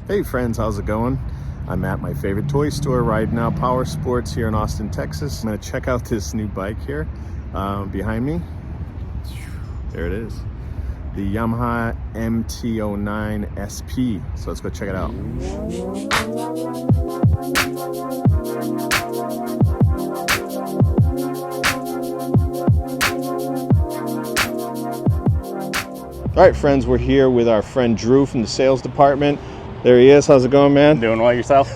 Hey friends, how's it going? I'm at my favorite toy store, Ride Now Power Sports here in Austin, Texas. I'm gonna check out this new bike here behind me. There it is. The Yamaha MT-09 SP. So let's go check it out. All right, friends, we're here with our friend Drew from the sales department. There he is. How's it going, man? Doing well yourself?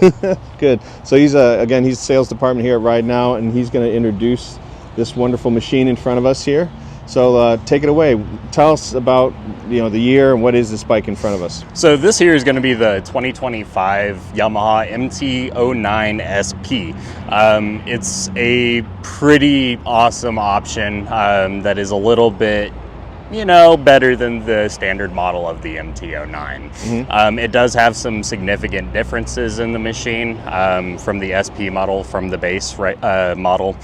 Good. So he's he's sales department here at Ride Now, and he's going to introduce this wonderful machine in front of us here. So take it away. Tell us about the year and what is this bike in front of us. So this here is going to be the 2025 Yamaha MT-09 SP. It's a pretty awesome option that is a little bit better than the standard model of the MT-09. Mm-hmm. It does have some significant differences in the machine from the SP model, from the base model.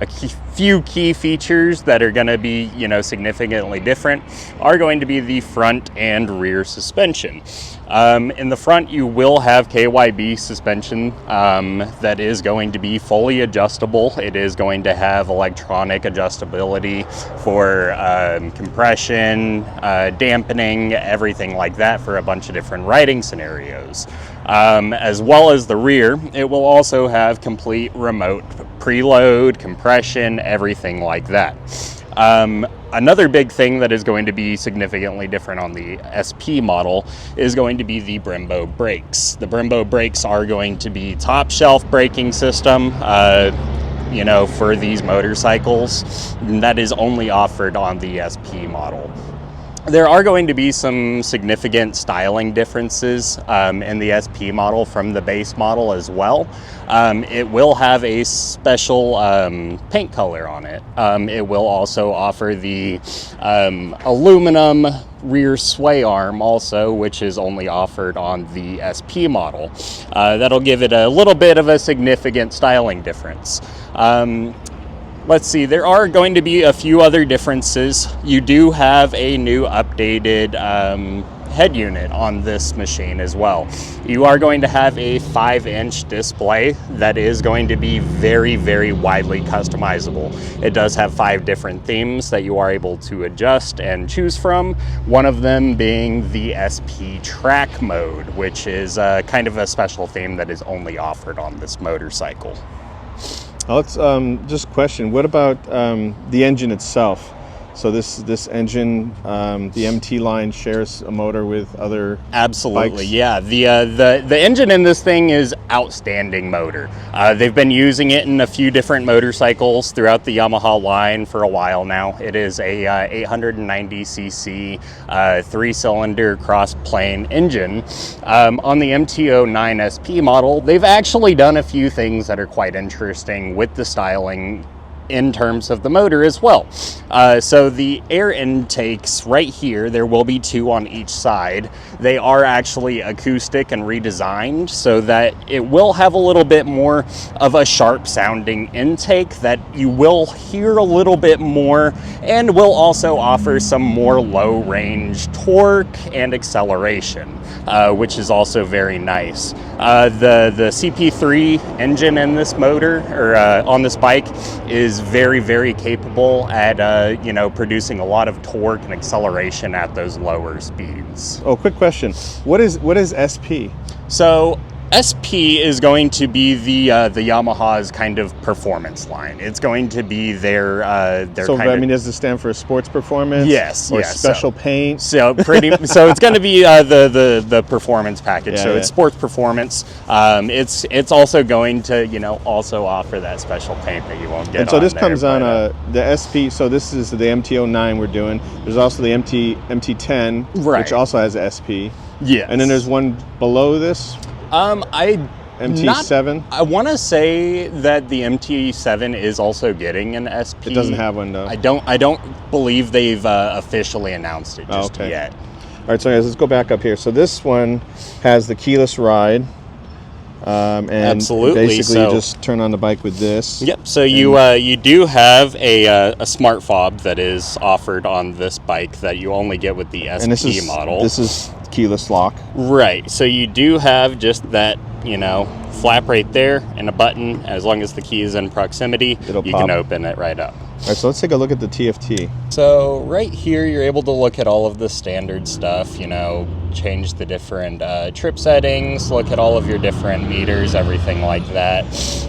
A few key features that are going to be, significantly different are going to be the front and rear suspension. In the front, you will have KYB suspension that is going to be fully adjustable. It is going to have electronic adjustability for compression, dampening, everything like that for a bunch of different riding scenarios. As well as the rear, it will also have complete remote preload, compression, everything like that. Another big thing that is going to be significantly different on the SP model is going to be the Brembo brakes. The Brembo brakes are going to be top shelf braking system, for these motorcycles. That is only offered on the SP model. There are going to be some significant styling differences in the SP model from the base model as well. It will have a special paint color on it. It will also offer the aluminum rear sway arm also, which is only offered on the SP model. That'll give it a little bit of a significant styling difference. Let's see, there are going to be a few other differences. You do have a new updated head unit on this machine as well. You are going to have a 5-inch display that is going to be very, very widely customizable. It does have 5 different themes that you are able to adjust and choose from. One of them being the SP track mode, which is kind of a special theme that is only offered on this motorcycle. Let's just question, what about the engine itself? So this engine, the MT line shares a motor with other Absolutely, bikes? Yeah. The engine in this thing is outstanding motor. They've been using it in a few different motorcycles throughout the Yamaha line for a while now. It is a 890cc 3-cylinder cross-plane engine. On the MT-09 SP model, they've actually done a few things that are quite interesting with the styling in terms of the motor as well. So the air intakes right here, there will be 2 on each side. They are actually acoustic and redesigned so that it will have a little bit more of a sharp sounding intake that you will hear a little bit more, and will also offer some more low range torque and acceleration, which is also very nice. The CP3 engine in this motor, or on this bike, is very, very capable at producing a lot of torque and acceleration at those lower speeds. Oh, quick question. What is SP? So SP is going to be the Yamaha's kind of performance line. It's going to be their So does it stand for sports performance? Yes, or yes. special paint? So it's going to be the performance package. Yeah, so yeah. It's sports performance. It's also going to also offer that special paint that you won't get. And so on this there, comes on but, the SP. So this is the MT-09 we're doing. There's also the MT-10, Right. which also has SP. Yes. And then there's one below this. MT-7. I want to say that the MT-7 is also getting an SP. It doesn't have one though. I don't believe they've officially announced it just yet. All right, so guys, let's go back up here. So this one has the keyless ride. And Absolutely. basically you just turn on the bike with this. Yep. So you do have a smart fob that is offered on this bike that you only get with the SP model. This is keyless lock. Right. So you do have just that, flap right there and a button. As long as the key is in proximity, you can open it right up. All right, so let's take a look at the TFT. So right here, you're able to look at all of the standard stuff, change the different trip settings, look at all of your different meters, everything like that.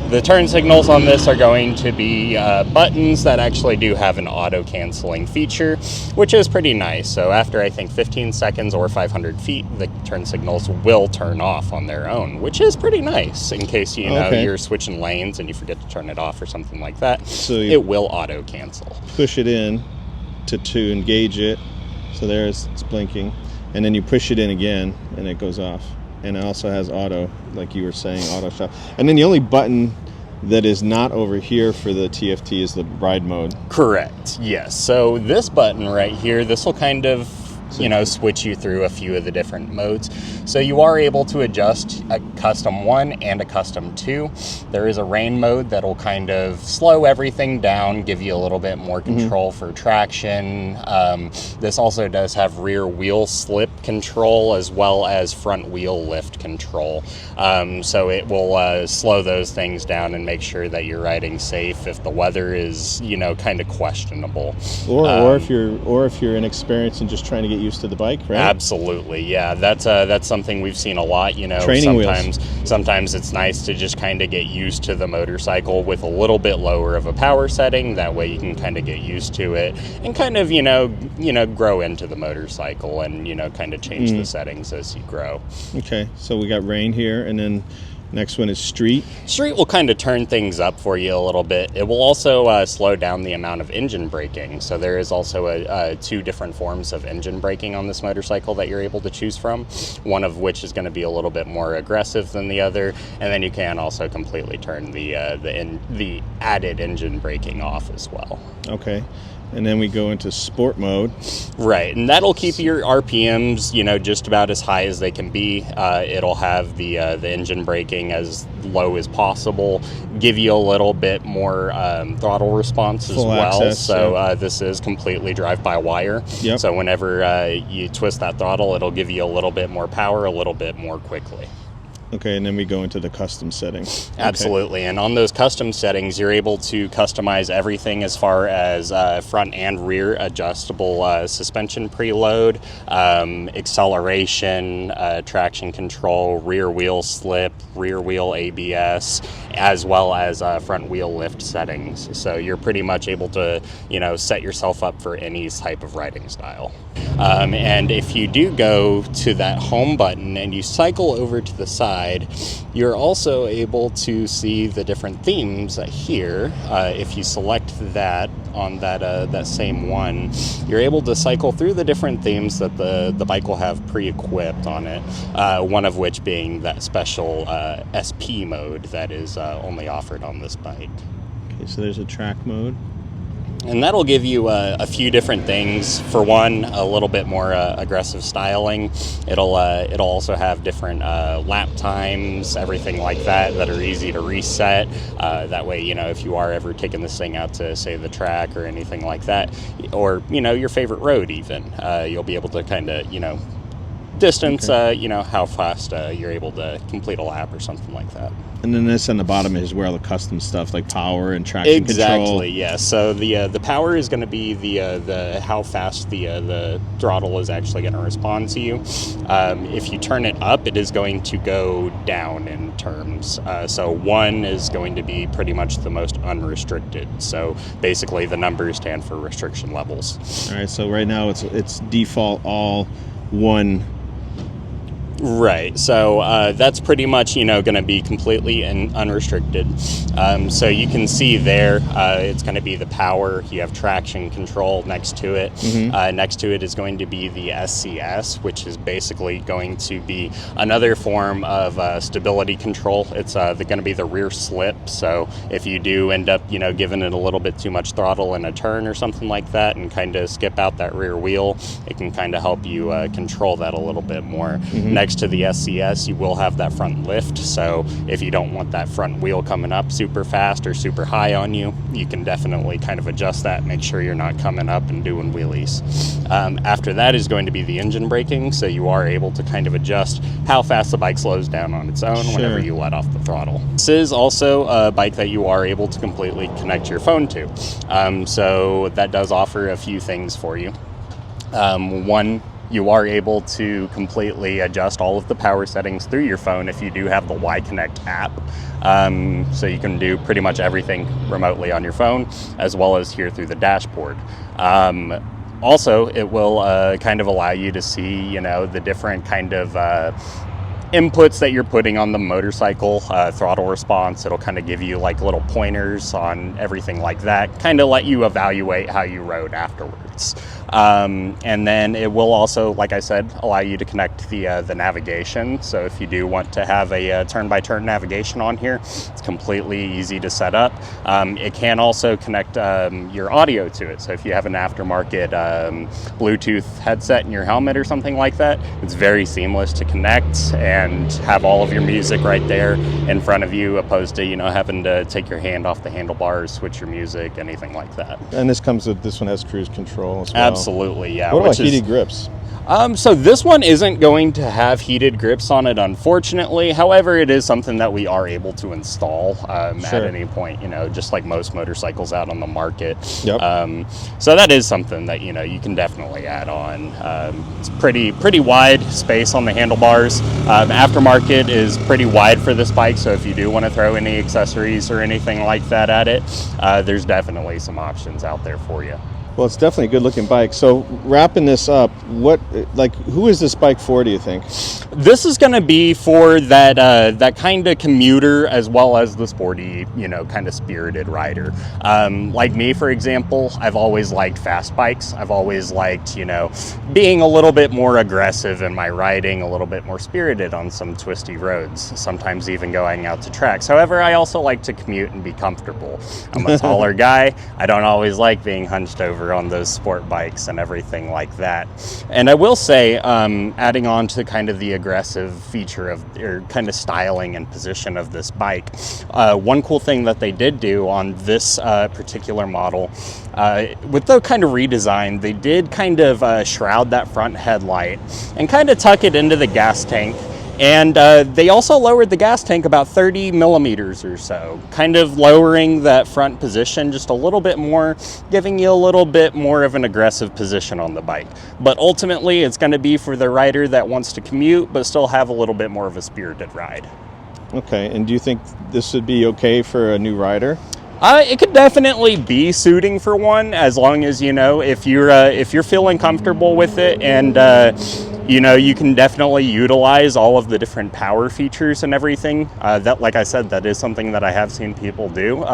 The turn signals on this are going to be buttons that actually do have an auto-canceling feature, which is pretty nice. So after, I think, 15 seconds or 500 feet, the turn signals will turn off on their own, which is pretty nice in case, you're switching lanes and you forget to turn it off or something like that. So it will auto-cancel. Push it in to engage it. So it's blinking. And then you push it in again, and it goes off. And it also has auto, like you were saying, auto stop. And then the only button that is not over here for the TFT is the ride mode. Correct, yes. So this button right here, this will kind of, switch you through a few of the different modes. So you are able to adjust a custom 1 and a custom 2. There is a rain mode that'll kind of slow everything down, give you a little bit more control for traction. This also does have rear wheel slip control as well as front wheel lift control. So it will slow those things down and make sure that you're riding safe if the weather is, kind of questionable. Or if you're inexperienced and just trying to get used to the bike, right? Absolutely, yeah. That's something we've seen a lot. Training sometimes it's nice to just kind of get used to the motorcycle with a little bit lower of a power setting. That way you can kind of get used to it and kind of grow into the motorcycle and kind of change the settings as you grow. Okay, so we got rain here, and then next one is street. Street will kind of turn things up for you a little bit. It will also slow down the amount of engine braking. So there is also two different forms of engine braking on this motorcycle that you're able to choose from, one of which is going to be a little bit more aggressive than the other. And then you can also completely turn the added engine braking off as well. Okay. And then we go into sport mode. Right, and that'll keep your RPMs, just about as high as they can be. It'll have the engine braking as low as possible, give you a little bit more throttle response as well. Access, so this is completely drive-by-wire. Yep. So whenever you twist that throttle, it'll give you a little bit more power, a little bit more quickly. Okay, and then we go into the custom settings. Absolutely, and on those custom settings, you're able to customize everything as far as front and rear adjustable suspension preload, acceleration, traction control, rear wheel slip, rear wheel ABS, as well as front wheel lift settings. So you're pretty much able to, set yourself up for any type of riding style. And if you do go to that home button and you cycle over to the side, you're also able to see the different themes here. If you select that on that same one, you're able to cycle through the different themes that the bike will have pre-equipped on it, one of which being that special SP mode that is only offered on this bike. Okay, so there's a track mode. And that'll give you a few different things. For one, a little bit more aggressive styling. It'll also have different lap times, everything like that are easy to reset. That way, if you are ever taking this thing out to, say, the track or anything like that, or, your favorite road even, you'll be able to kind of, distance, okay. How fast you're able to complete a lap or something like that. And then this on the bottom is where all the custom stuff like power and traction control. Exactly, yeah. So the power is going to be the how fast the throttle is actually going to respond to you. If you turn it up, it is going to go down in terms. So 1 is going to be pretty much the most unrestricted. So basically, the numbers stand for restriction levels. All right. So right now it's default all 1. Right, so that's pretty much, going to be completely unrestricted. So you can see there, it's going to be the power. You have traction control next to it. Next to it is going to be the SCS, which is basically going to be another form of stability control. It's going to be the rear slip. So if you do end up, giving it a little bit too much throttle in a turn or something like that and kind of skip out that rear wheel, it can kind of help you control that a little bit more. Next next to the SCS, you will have that front lift. So if you don't want that front wheel coming up super fast or super high on you, you can definitely kind of adjust that, make sure you're not coming up and doing wheelies. After that is going to be the engine braking, so you are able to kind of adjust how fast the bike slows down on its own whenever you let off the throttle. This is also a bike that you are able to completely connect your phone to. So that does offer a few things for you. One, you are able to completely adjust all of the power settings through your phone if you do have the Y Connect app. So you can do pretty much everything remotely on your phone, as well as here through the dashboard. Also, it will kind of allow you to see, the different kind of inputs that you're putting on the motorcycle, throttle response. It'll kind of give you like little pointers on everything like that, kind of let you evaluate how you rode afterwards. And then it will also, like I said, allow you to connect the navigation. So if you do want to have a turn-by-turn navigation on here, it's completely easy to set up. It can also connect your audio to it. So if you have an aftermarket Bluetooth headset in your helmet or something like that, it's very seamless to connect and have all of your music right there in front of you, opposed to having to take your hand off the handlebars, switch your music, anything like that. And this one has cruise control as well. Absolutely, yeah. What about heated grips? So this one isn't going to have heated grips on it, unfortunately. However, it is something that we are able to install at any point, just like most motorcycles out on the market. Yep. So that is something that, you can definitely add on. It's pretty wide space on the handlebars. Aftermarket is pretty wide for this bike, so if you do want to throw any accessories or anything like that at it, there's definitely some options out there for you. Well, it's definitely a good-looking bike. So, wrapping this up, who is this bike for, do you think? This is going to be for that kind of commuter, as well as the sporty, kind of spirited rider. Like me, for example, I've always liked fast bikes. I've always liked, being a little bit more aggressive in my riding, a little bit more spirited on some twisty roads, sometimes even going out to tracks. However, I also like to commute and be comfortable. I'm a taller guy. I don't always like being hunched over on those sport bikes and everything like that. And I will say, adding on to kind of the aggressive feature or kind of styling and position of this bike, one cool thing that they did do on this particular model, with the kind of redesign, they did kind of shroud that front headlight and kind of tuck it into the gas tank. And they also lowered the gas tank about 30 millimeters or so, kind of lowering that front position just a little bit more, giving you a little bit more of an aggressive position on the bike. But ultimately, it's going to be for the rider that wants to commute, but still have a little bit more of a spirited ride. Okay, and do you think this would be okay for a new rider? It could definitely be suiting for one, as long as, if you're feeling comfortable with it, and you can definitely utilize all of the different power features and everything. That, like I said, that is something that I have seen people do.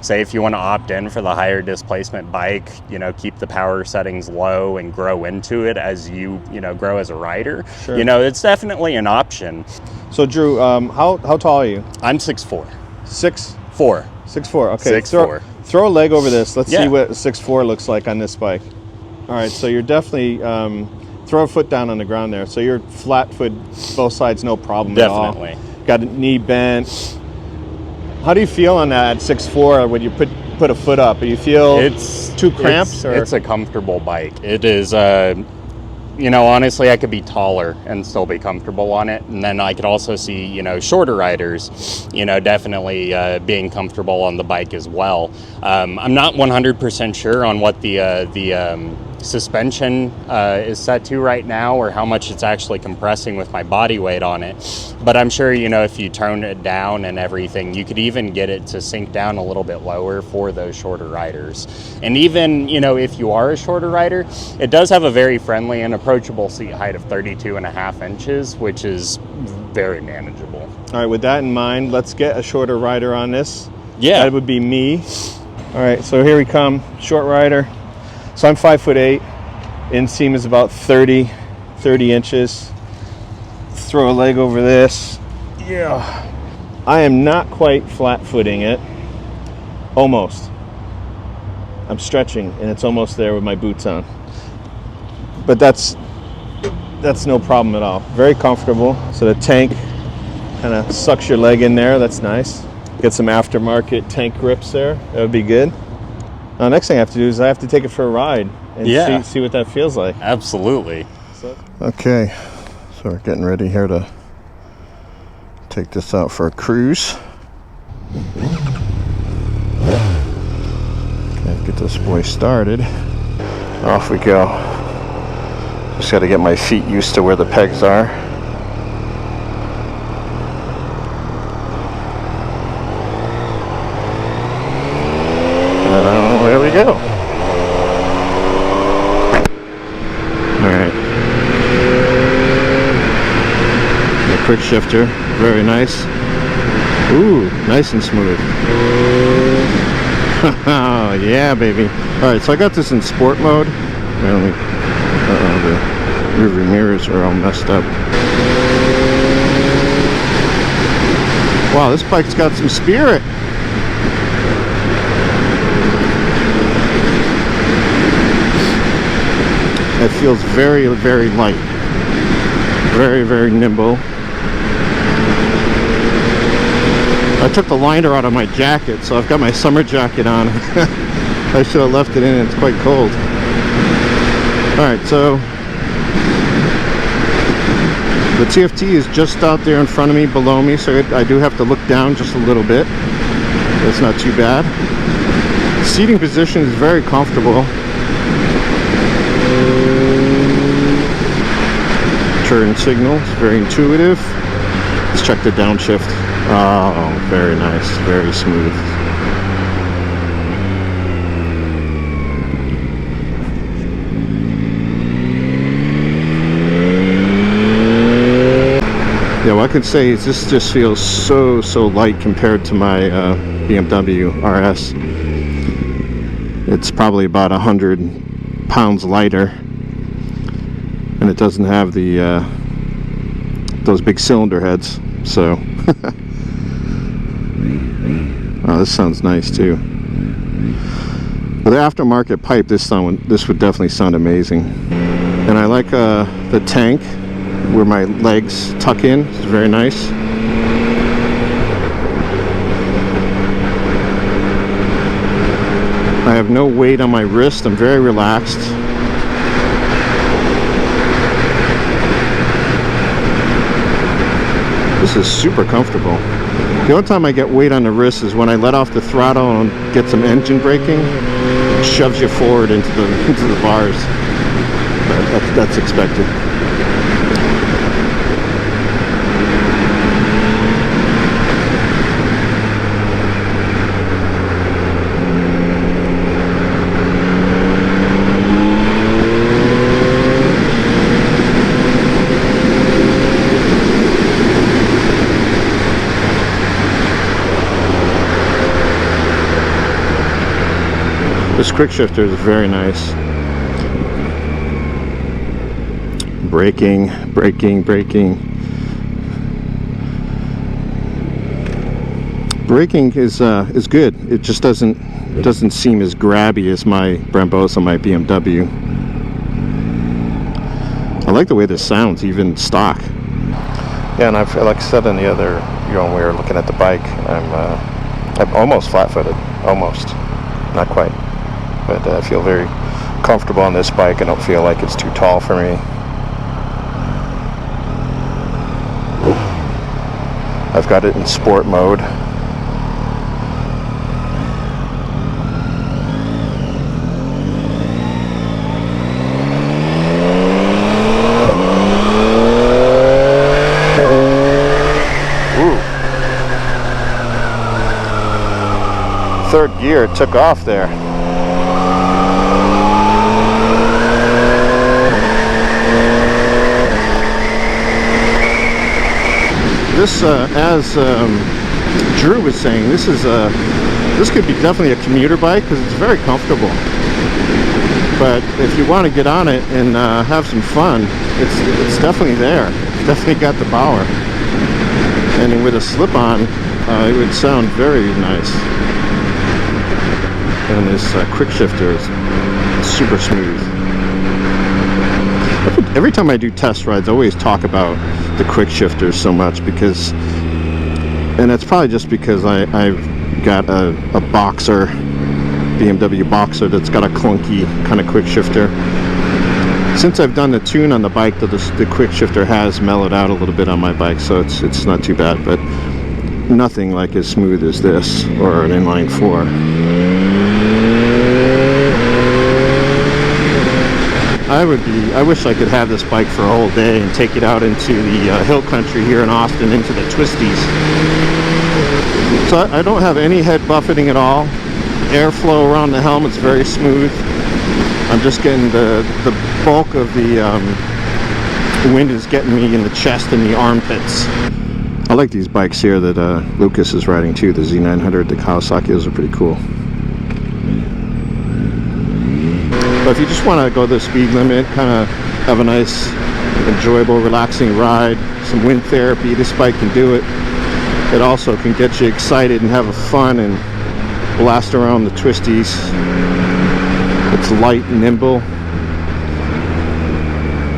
Say if you want to opt in for the higher displacement bike, keep the power settings low and grow into it as you grow as a rider. Sure. It's definitely an option. So Drew, how tall are you? I'm 6'4". 6'4". 6'4". Okay. 6'4". Throw a leg over this. Let's see what 6'4" looks like on this bike. All right. So you're definitely throw a foot down on the ground there. So you're flat foot, both sides, no problem at all. Definitely. Got a knee bent. How do you feel on that at 6'4" when you put a foot up? Do you feel it's too cramped? It's a comfortable bike. It is. Honestly, I could be taller and still be comfortable on it. And then I could also see, shorter riders, definitely being comfortable on the bike as well. I'm not 100% sure on what the suspension is set to right now, or how much it's actually compressing with my body weight on it. But I'm sure, if you tone it down and everything, you could even get it to sink down a little bit lower for those shorter riders. And even, if you are a shorter rider, it does have a very friendly and approachable seat height of 32.5 inches, which is very manageable. All right, with that in mind, let's get a shorter rider on this. Yeah. That would be me. All right, so here we come, short rider. So I'm 5'8". Inseam is about 30 inches. Throw a leg over this. Yeah. I am not quite flat-footing it. Almost. I'm stretching, and it's almost there with my boots on. But that's that's no problem at all. Very comfortable. So the tank kind of sucks your leg in there. That's nice. Get some aftermarket tank grips there. That would be good. Now, next thing I have to do is I have to take it for a ride and see what that feels like. Absolutely. Okay, so we're getting ready here to take this out for a cruise. Okay, get this boy started. Off we go. Just got to get my feet used to where the pegs are. There we go. Alright. The quick shifter, very nice. Ooh, nice and smooth. Oh, yeah, baby. Alright, so I got this in sport mode. Apparently, the rear mirrors are all messed up. Wow, this bike's got some spirit. It feels very, very light. Very, very nimble. I took the liner out of my jacket, so I've got my summer jacket on. I should have left it in, it's quite cold. Alright, so the TFT is just out there in front of me, below me, so I do have to look down just a little bit. That's not too bad. The seating position is very comfortable. Turn signal, it's very intuitive. Let's check the downshift. Oh, very nice, very smooth. Yeah, what I can say is this just feels so light compared to my BMW RS. It's probably about 100 pounds lighter. And it doesn't have the those big cylinder heads, so oh, this sounds nice too. With the aftermarket pipe, this would definitely sound amazing. And I like the tank where my legs tuck in. It's very nice. I have no weight on my wrist. I'm very relaxed. This is super comfortable. The only time I get weight on the wrist is when I let off the throttle and get some engine braking. It shoves you forward into the bars. But that's expected. This quick shifter is very nice. Braking. Braking is good. It just doesn't seem as grabby as my Brembo's on my BMW. I like the way this sounds, even stock. Yeah, and like I said in the other, when we were looking at the bike, I'm almost flat-footed, almost, not quite. But I feel very comfortable on this bike. I don't feel like it's too tall for me. I've got it in sport mode. Ooh. Third gear, it took off there. This, as Drew was saying, this could be definitely a commuter bike because it's very comfortable. But if you want to get on it and have some fun, it's definitely there. It's definitely got the power. And with a slip-on, it would sound very nice. And this quick shifter is super smooth. every time I do test rides, I always talk about the quick shifters so much because, and it's probably just because I've got a Boxer, BMW Boxer, that's got a clunky kind of quick shifter. Since I've done the tune on the bike, the quick shifter has mellowed out a little bit on my bike, so it's not too bad, but nothing like as smooth as this or an inline 4. I wish I could have this bike for a whole day and take it out into the hill country here in Austin, into the twisties. So I don't have any head buffeting at all. Airflow around the helmet's very smooth. I'm just getting the bulk of the wind is getting me in the chest and the armpits. I like these bikes here that Lucas is riding too. The Z900, the Kawasaki, those are pretty cool. But if you just want to go the speed limit, kind of have a nice, enjoyable, relaxing ride, some wind therapy, this bike can do it. It also can get you excited and have a fun and blast around the twisties. It's light and nimble,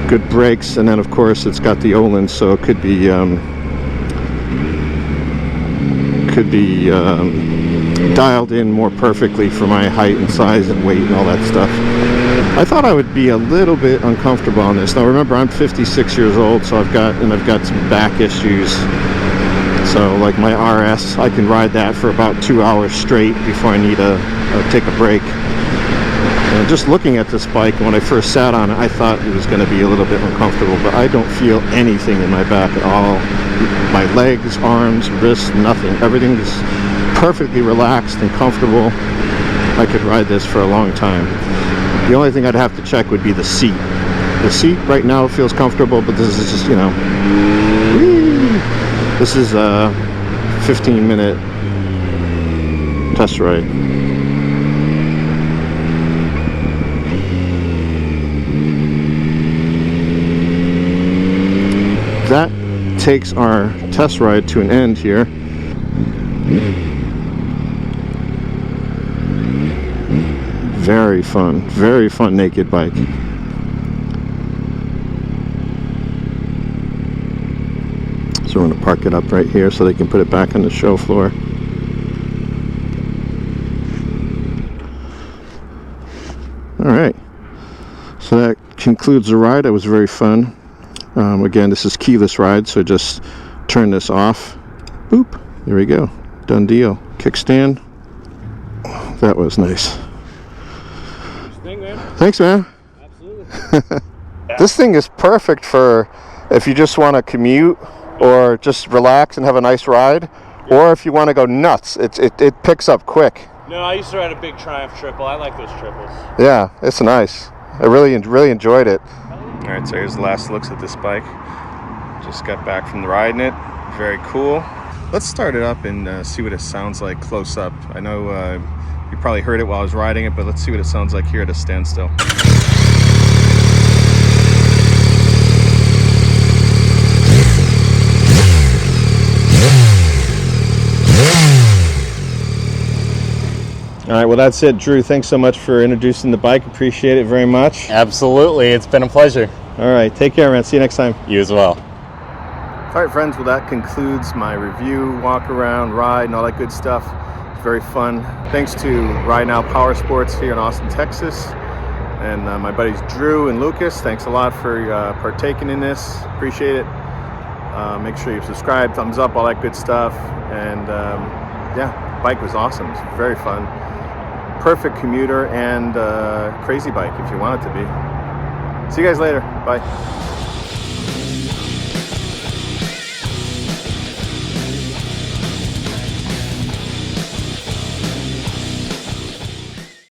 good brakes, and then of course it's got the Olin, so it could be dialed in more perfectly for my height and size and weight and all that stuff. I thought I would be a little bit uncomfortable on this. Now remember, I'm 56 years old, so I've got some back issues. So like my RS, I can ride that for about 2 hours straight before I need to take a break. And just looking at this bike, when I first sat on it, I thought it was going to be a little bit uncomfortable, but I don't feel anything in my back at all. My legs, arms, wrists, nothing. Everything is perfectly relaxed and comfortable. I could ride this for a long time. The only thing I'd have to check would be the seat. The seat right now feels comfortable, but this is just, you know, whee! This is a 15-minute test ride. That takes our test ride to an end here. Very fun naked bike. So we're going to park it up right here so they can put it back on the show floor. Alright, so that concludes the ride. It was very fun. Again, this is keyless ride, so just turn this off. Boop, there we go. Done deal. Kickstand. That was nice. Thanks, man. Absolutely. This thing is perfect for if you just want to commute or just relax and have a nice ride, or if you want to go nuts. It picks up quick. No, I used to ride a big Triumph triple. I like those triples. Yeah, it's nice. I really enjoyed it. All right, so here's the last looks at this bike. Just got back from riding it. Very cool. Let's start it up and see what it sounds like close up. I know you probably heard it while I was riding it, but let's see what it sounds like here at a standstill. All right, well, that's it. Drew, thanks so much for introducing the bike. Appreciate it very much. Absolutely. It's been a pleasure. All right, take care, man. See you next time. You as well. All right, friends, well, that concludes my review, walk around, ride, and all that good stuff. It's very fun. Thanks to Ride Now Power Sports here in Austin, Texas, and my buddies Drew and Lucas. Thanks a lot for partaking in this. Appreciate it. Make sure you subscribe, thumbs up, all that good stuff. And yeah, bike was awesome. It's very fun. Perfect commuter and crazy bike if you want it to be. See you guys later. Bye.